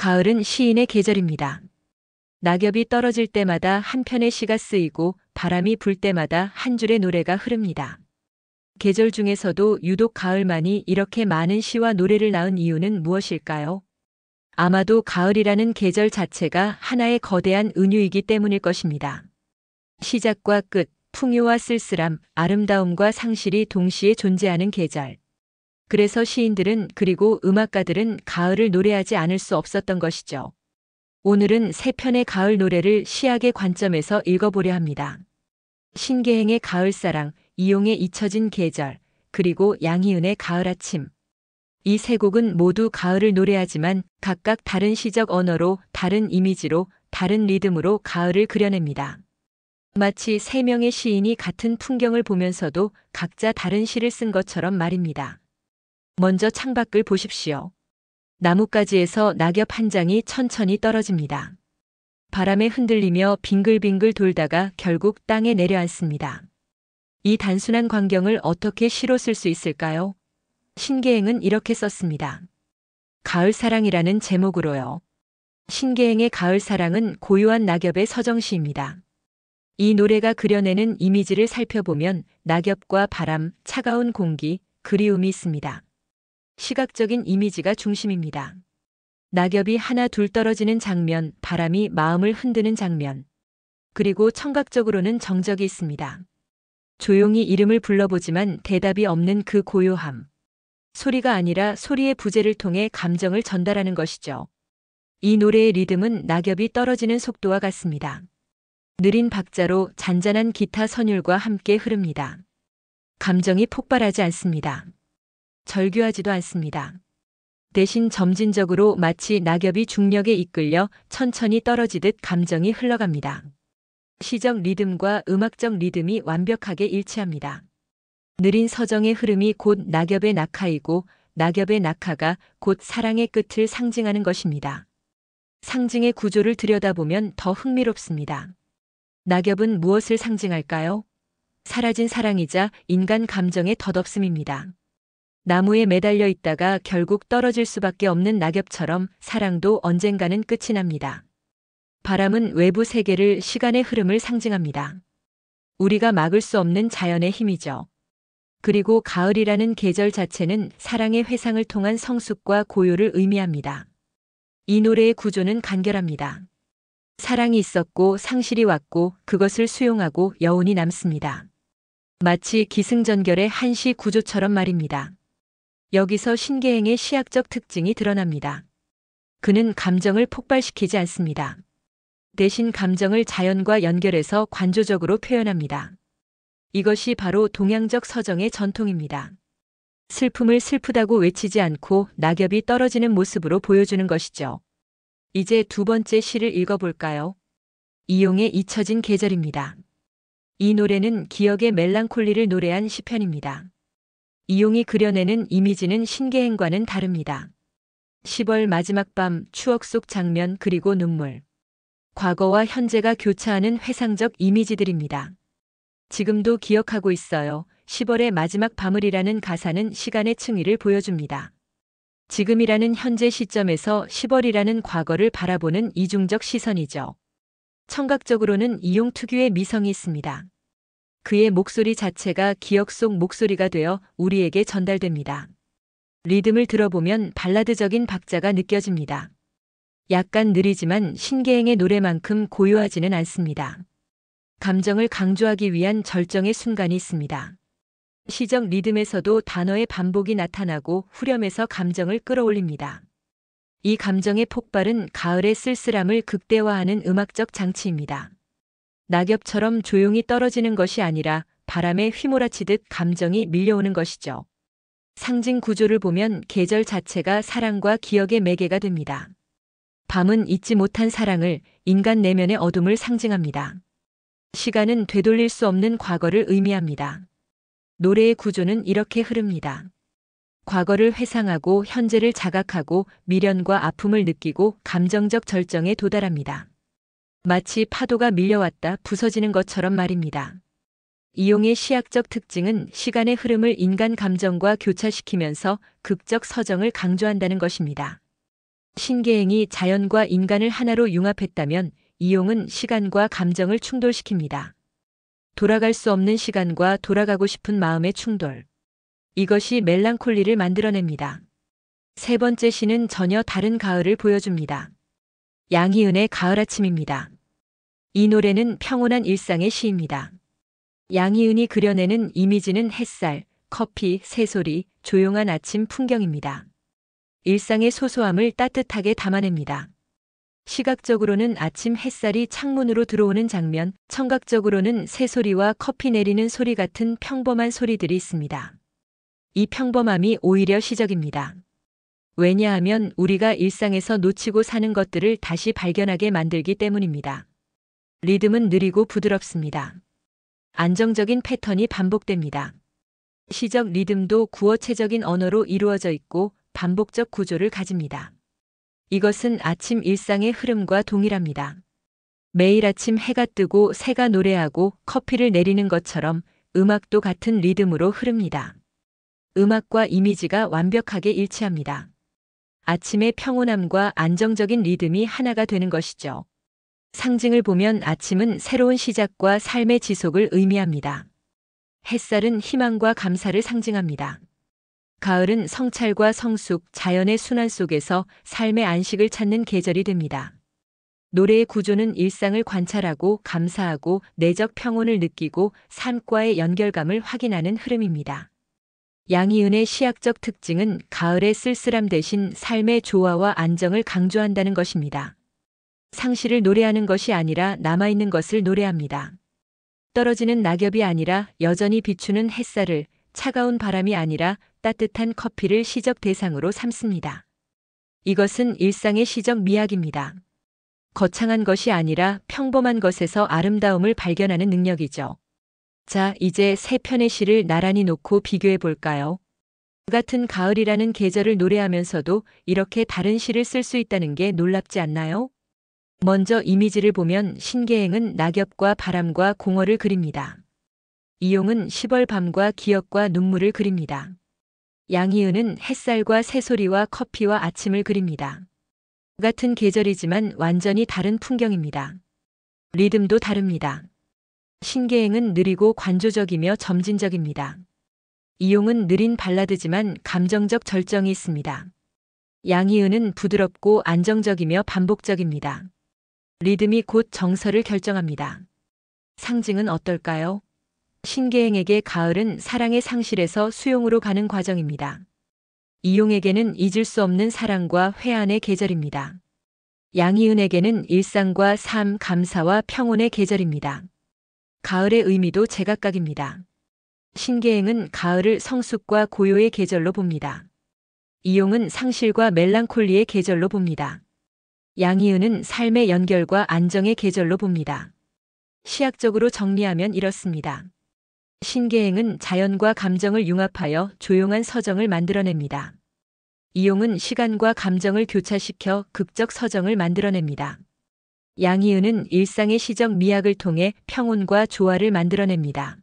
가을은 시인의 계절입니다. 낙엽이 떨어질 때마다 한 편의 시가 쓰이고 바람이 불 때마다 한 줄의 노래가 흐릅니다. 계절 중에서도 유독 가을만이 이렇게 많은 시와 노래를 낳은 이유는 무엇일까요? 아마도 가을이라는 계절 자체가 하나의 거대한 은유이기 때문일 것입니다. 시작과 끝, 풍요와 쓸쓸함, 아름다움과 상실이 동시에 존재하는 계절. 그래서 시인들은 그리고 음악가들은 가을을 노래하지 않을 수 없었던 것이죠. 오늘은 세 편의 가을 노래를 시학의 관점에서 읽어보려 합니다. 신계행의 가을사랑, 이용의 잊혀진 계절, 그리고 양희은의 가을 아침. 이 세 곡은 모두 가을을 노래하지만 각각 다른 시적 언어로, 다른 이미지로, 다른 리듬으로 가을을 그려냅니다. 마치 세 명의 시인이 같은 풍경을 보면서도 각자 다른 시를 쓴 것처럼 말입니다. 먼저 창밖을 보십시오. 나뭇가지에서 낙엽 한 장이 천천히 떨어집니다. 바람에 흔들리며 빙글빙글 돌다가 결국 땅에 내려앉습니다. 이 단순한 광경을 어떻게 시로 쓸 수 있을까요? 신계행은 이렇게 썼습니다. 가을 사랑이라는 제목으로요. 신계행의 가을 사랑은 고요한 낙엽의 서정시입니다. 이 노래가 그려내는 이미지를 살펴보면 낙엽과 바람, 차가운 공기, 그리움이 있습니다. 시각적인 이미지가 중심입니다. 낙엽이 하나 둘 떨어지는 장면, 바람이 마음을 흔드는 장면. 그리고 청각적으로는 정적이 있습니다. 조용히 이름을 불러보지만 대답이 없는 그 고요함. 소리가 아니라 소리의 부재를 통해 감정을 전달하는 것이죠. 이 노래의 리듬은 낙엽이 떨어지는 속도와 같습니다. 느린 박자로 잔잔한 기타 선율과 함께 흐릅니다. 감정이 폭발하지 않습니다. 절규하지도 않습니다. 대신 점진적으로 마치 낙엽이 중력에 이끌려 천천히 떨어지듯 감정이 흘러갑니다. 시적 리듬과 음악적 리듬이 완벽하게 일치합니다. 느린 서정의 흐름이 곧 낙엽의 낙하이고 낙엽의 낙하가 곧 사랑의 끝을 상징하는 것입니다. 상징의 구조를 들여다보면 더 흥미롭습니다. 낙엽은 무엇을 상징할까요? 사라진 사랑이자 인간 감정의 덧없음입니다. 나무에 매달려 있다가 결국 떨어질 수밖에 없는 낙엽처럼 사랑도 언젠가는 끝이 납니다. 바람은 외부 세계를 시간의 흐름을 상징합니다. 우리가 막을 수 없는 자연의 힘이죠. 그리고 가을이라는 계절 자체는 사랑의 회상을 통한 성숙과 고요를 의미합니다. 이 노래의 구조는 간결합니다. 사랑이 있었고 상실이 왔고 그것을 수용하고 여운이 남습니다. 마치 기승전결의 한시 구조처럼 말입니다. 여기서 신계행의 시학적 특징이 드러납니다. 그는 감정을 폭발시키지 않습니다. 대신 감정을 자연과 연결해서 관조적으로 표현합니다. 이것이 바로 동양적 서정의 전통입니다. 슬픔을 슬프다고 외치지 않고 낙엽이 떨어지는 모습으로 보여주는 것이죠. 이제 두 번째 시를 읽어볼까요? 이용의 잊혀진 계절입니다. 이 노래는 기억의 멜랑콜리를 노래한 시편입니다. 이용이 그려내는 이미지는 신계행과는 다릅니다. 10월 마지막 밤, 추억 속 장면 그리고 눈물. 과거와 현재가 교차하는 회상적 이미지들입니다. 지금도 기억하고 있어요. 10월의 마지막 밤을이라는 가사는 시간의 층위를 보여줍니다. 지금이라는 현재 시점에서 10월이라는 과거를 바라보는 이중적 시선이죠. 청각적으로는 이용 특유의 미성이 있습니다. 그의 목소리 자체가 기억 속 목소리가 되어 우리에게 전달됩니다. 리듬을 들어보면 발라드적인 박자가 느껴집니다. 약간 느리지만 신계행의 노래만큼 고요하지는 않습니다. 감정을 강조하기 위한 절정의 순간이 있습니다. 시적 리듬에서도 단어의 반복이 나타나고 후렴에서 감정을 끌어올립니다. 이 감정의 폭발은 가을의 쓸쓸함을 극대화하는 음악적 장치입니다. 낙엽처럼 조용히 떨어지는 것이 아니라 바람에 휘몰아치듯 감정이 밀려오는 것이죠. 상징 구조를 보면 계절 자체가 사랑과 기억의 매개가 됩니다. 밤은 잊지 못한 사랑을, 인간 내면의 어둠을 상징합니다. 시간은 되돌릴 수 없는 과거를 의미합니다. 노래의 구조는 이렇게 흐릅니다. 과거를 회상하고 현재를 자각하고 미련과 아픔을 느끼고 감정적 절정에 도달합니다. 마치 파도가 밀려왔다 부서지는 것처럼 말입니다. 이용의 시학적 특징은 시간의 흐름을 인간 감정과 교차시키면서 극적 서정을 강조한다는 것입니다. 신계행이 자연과 인간을 하나로 융합했다면 이용은 시간과 감정을 충돌시킵니다. 돌아갈 수 없는 시간과 돌아가고 싶은 마음의 충돌. 이것이 멜랑콜리를 만들어냅니다. 세 번째 시는 전혀 다른 가을을 보여줍니다. 양희은의 가을 아침입니다. 이 노래는 평온한 일상의 시입니다. 양희은이 그려내는 이미지는 햇살, 커피, 새소리, 조용한 아침 풍경입니다. 일상의 소소함을 따뜻하게 담아냅니다. 시각적으로는 아침 햇살이 창문으로 들어오는 장면, 청각적으로는 새소리와 커피 내리는 소리 같은 평범한 소리들이 있습니다. 이 평범함이 오히려 시적입니다. 왜냐하면 우리가 일상에서 놓치고 사는 것들을 다시 발견하게 만들기 때문입니다. 리듬은 느리고 부드럽습니다. 안정적인 패턴이 반복됩니다. 시적 리듬도 구어체적인 언어로 이루어져 있고 반복적 구조를 가집니다. 이것은 아침 일상의 흐름과 동일합니다. 매일 아침 해가 뜨고 새가 노래하고 커피를 내리는 것처럼 음악도 같은 리듬으로 흐릅니다. 음악과 이미지가 완벽하게 일치합니다. 아침의 평온함과 안정적인 리듬이 하나가 되는 것이죠. 상징을 보면 아침은 새로운 시작과 삶의 지속을 의미합니다. 햇살은 희망과 감사를 상징합니다. 가을은 성찰과 성숙, 자연의 순환 속에서 삶의 안식을 찾는 계절이 됩니다. 노래의 구조는 일상을 관찰하고 감사하고 내적 평온을 느끼고 삶과의 연결감을 확인하는 흐름입니다. 양희은의 시학적 특징은 가을의 쓸쓸함 대신 삶의 조화와 안정을 강조한다는 것입니다. 상실을 노래하는 것이 아니라 남아있는 것을 노래합니다. 떨어지는 낙엽이 아니라 여전히 비추는 햇살을, 차가운 바람이 아니라 따뜻한 커피를 시적 대상으로 삼습니다. 이것은 일상의 시적 미학입니다. 거창한 것이 아니라 평범한 것에서 아름다움을 발견하는 능력이죠. 자, 이제 세 편의 시를 나란히 놓고 비교해 볼까요? 같은 가을이라는 계절을 노래하면서도 이렇게 다른 시를 쓸 수 있다는 게 놀랍지 않나요? 먼저 이미지를 보면 신계행은 낙엽과 바람과 공허를 그립니다. 이용은 시벌밤과 기억과 눈물을 그립니다. 양희은은 햇살과 새소리와 커피와 아침을 그립니다. 같은 계절이지만 완전히 다른 풍경입니다. 리듬도 다릅니다. 신계행은 느리고 관조적이며 점진적입니다. 이용은 느린 발라드지만 감정적 절정이 있습니다. 양희은은 부드럽고 안정적이며 반복적입니다. 리듬이 곧 정서를 결정합니다. 상징은 어떨까요? 신계행에게 가을은 사랑의 상실에서 수용으로 가는 과정입니다. 이용에게는 잊을 수 없는 사랑과 회한의 계절입니다. 양희은에게는 일상과 삶, 감사와 평온의 계절입니다. 가을의 의미도 제각각입니다. 신계행은 가을을 성숙과 고요의 계절로 봅니다. 이용은 상실과 멜랑콜리의 계절로 봅니다. 양희은은 삶의 연결과 안정의 계절로 봅니다. 시학적으로 정리하면 이렇습니다. 신계행은 자연과 감정을 융합하여 조용한 서정을 만들어냅니다. 이용은 시간과 감정을 교차시켜 극적 서정을 만들어냅니다. 양희은은 일상의 시적 미학을 통해 평온과 조화를 만들어냅니다.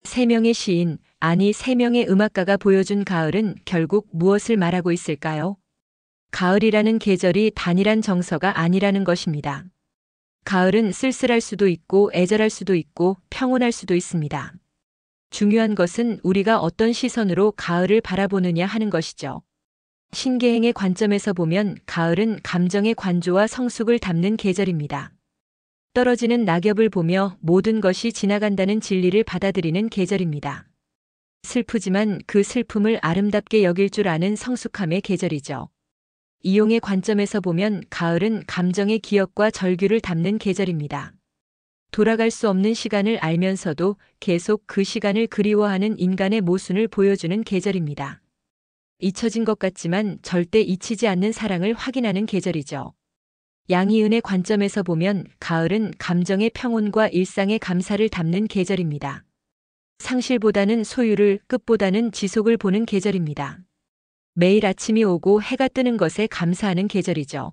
세 명의 시인, 아니 세 명의 음악가가 보여준 가을은 결국 무엇을 말하고 있을까요? 가을이라는 계절이 단일한 정서가 아니라는 것입니다. 가을은 쓸쓸할 수도 있고 애절할 수도 있고 평온할 수도 있습니다. 중요한 것은 우리가 어떤 시선으로 가을을 바라보느냐 하는 것이죠. 신계행의 관점에서 보면 가을은 감정의 관조와 성숙을 담는 계절입니다. 떨어지는 낙엽을 보며 모든 것이 지나간다는 진리를 받아들이는 계절입니다. 슬프지만 그 슬픔을 아름답게 여길 줄 아는 성숙함의 계절이죠. 이용의 관점에서 보면 가을은 감정의 기억과 절규를 담는 계절입니다. 돌아갈 수 없는 시간을 알면서도 계속 그 시간을 그리워하는 인간의 모순을 보여주는 계절입니다. 잊혀진 것 같지만 절대 잊히지 않는 사랑을 확인하는 계절이죠. 양희은의 관점에서 보면 가을은 감정의 평온과 일상의 감사를 담는 계절입니다. 상실보다는 소유를, 끝보다는 지속을 보는 계절입니다. 매일 아침이 오고 해가 뜨는 것에 감사하는 계절이죠.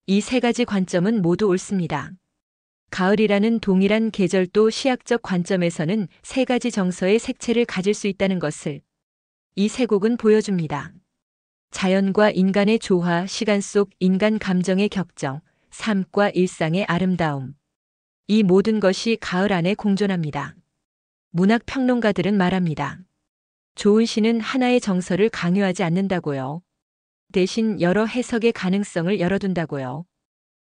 이 세 가지 관점은 모두 옳습니다. 가을이라는 동일한 계절도 시학적 관점에서는 세 가지 정서의 색채를 가질 수 있다는 것을 이 세 곡은 보여줍니다. 자연과 인간의 조화, 시간 속 인간 감정의 격정, 삶과 일상의 아름다움. 이 모든 것이 가을 안에 공존합니다. 문학 평론가들은 말합니다. 좋은 시는 하나의 정서를 강요하지 않는다고요. 대신 여러 해석의 가능성을 열어둔다고요.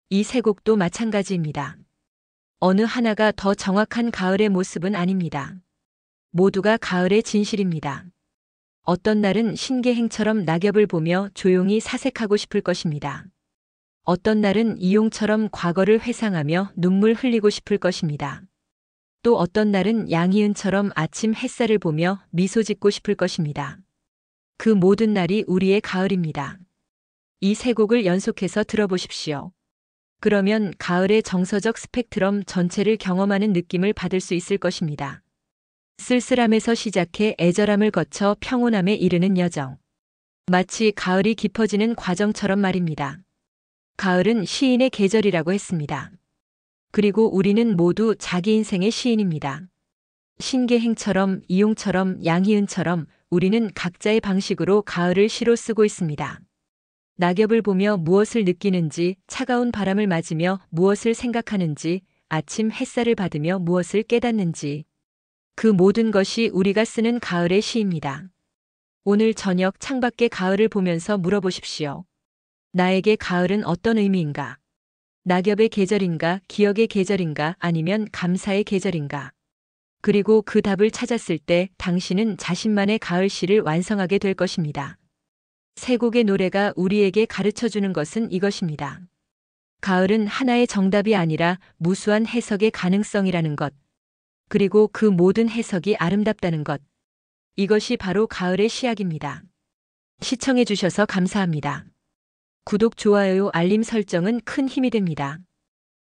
이 세 곡도 마찬가지입니다. 어느 하나가 더 정확한 가을의 모습은 아닙니다. 모두가 가을의 진실입니다. 어떤 날은 신계행처럼 낙엽을 보며 조용히 사색하고 싶을 것입니다. 어떤 날은 이용처럼 과거를 회상하며 눈물 흘리고 싶을 것입니다. 또 어떤 날은 양희은처럼 아침 햇살을 보며 미소 짓고 싶을 것입니다. 그 모든 날이 우리의 가을입니다. 이 세 곡을 연속해서 들어보십시오. 그러면 가을의 정서적 스펙트럼 전체를 경험하는 느낌을 받을 수 있을 것입니다. 쓸쓸함에서 시작해 애절함을 거쳐 평온함에 이르는 여정. 마치 가을이 깊어지는 과정처럼 말입니다. 가을은 시인의 계절이라고 했습니다. 그리고 우리는 모두 자기 인생의 시인입니다. 신계행처럼, 이용처럼, 양희은처럼 우리는 각자의 방식으로 가을을 시로 쓰고 있습니다. 낙엽을 보며 무엇을 느끼는지, 차가운 바람을 맞으며 무엇을 생각하는지, 아침 햇살을 받으며 무엇을 깨닫는지. 그 모든 것이 우리가 쓰는 가을의 시입니다. 오늘 저녁 창밖의 가을을 보면서 물어보십시오. 나에게 가을은 어떤 의미인가? 낙엽의 계절인가, 기억의 계절인가, 아니면 감사의 계절인가? 그리고 그 답을 찾았을 때 당신은 자신만의 가을 시를 완성하게 될 것입니다. 세 곡의 노래가 우리에게 가르쳐주는 것은 이것입니다. 가을은 하나의 정답이 아니라 무수한 해석의 가능성이라는 것. 그리고 그 모든 해석이 아름답다는 것. 이것이 바로 가을의 시약입니다. 시청해 주셔서 감사합니다. 구독, 좋아요, 알림 설정은 큰 힘이 됩니다.